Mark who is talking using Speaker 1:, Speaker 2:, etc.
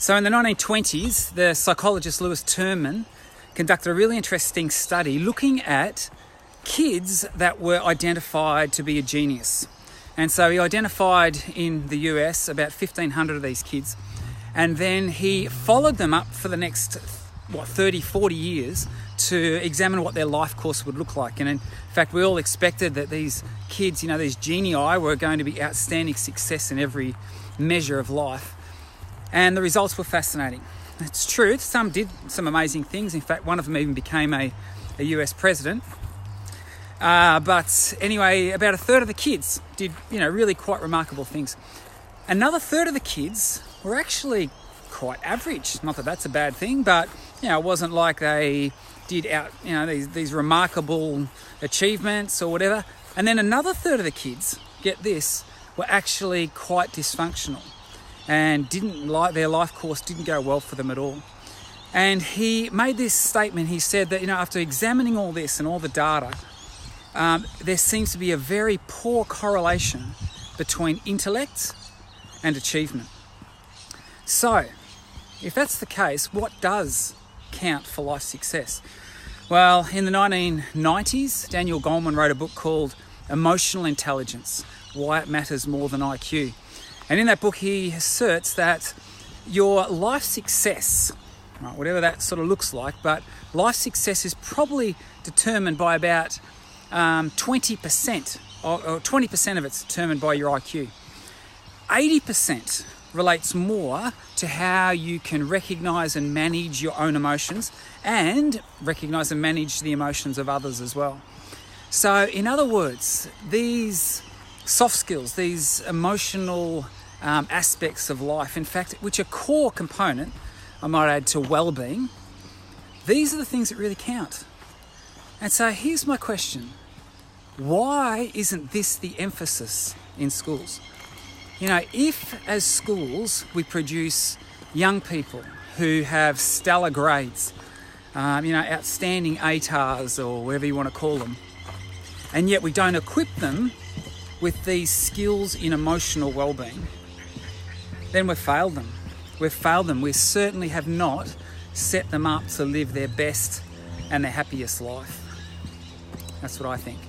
Speaker 1: So in the 1920s, the psychologist Lewis Terman conducted a really interesting study looking at kids that were identified to be a genius. And so he identified in the US about 1,500 of these kids, and then he followed them up for the next 30, 40 years to examine what their life course would look like. And in fact, we all expected that these kids, these genii were going to be outstanding success in every measure of life. And the results were fascinating. It's true, some did some amazing things. In fact, one of them even became a US president. But anyway, about a third of the kids did, really quite remarkable things. Another third of the kids were actually quite average. Not that that's a bad thing, but, it wasn't like they did these remarkable achievements or whatever. And then another third of the kids, get this, were actually quite dysfunctional and their life course didn't go well for them at all. And he made this statement. He said that, after examining all this and all the data, there seems to be a very poor correlation between intellect and achievement. So, if that's the case, what does count for life success? Well, in the 1990s, Daniel Goleman wrote a book called Emotional Intelligence, Why It Matters More Than IQ. And in that book, he asserts that your life success, right, whatever that sort of looks like, but life success is probably determined by about 20%, or 20% of it's determined by your IQ. 80% relates more to how you can recognize and manage your own emotions and recognize and manage the emotions of others as well. So in other words, these soft skills, these emotional aspects of life, in fact, which are core component, I might add, to well-being, these are the things that really count. And so here's my question. Why isn't this the emphasis in schools? If as schools we produce young people who have stellar grades, outstanding ATARs or whatever you want to call them, and yet we don't equip them with these skills in emotional well-being, then we've failed them. We've failed them. We certainly have not set them up to live their best and their happiest life. That's what I think.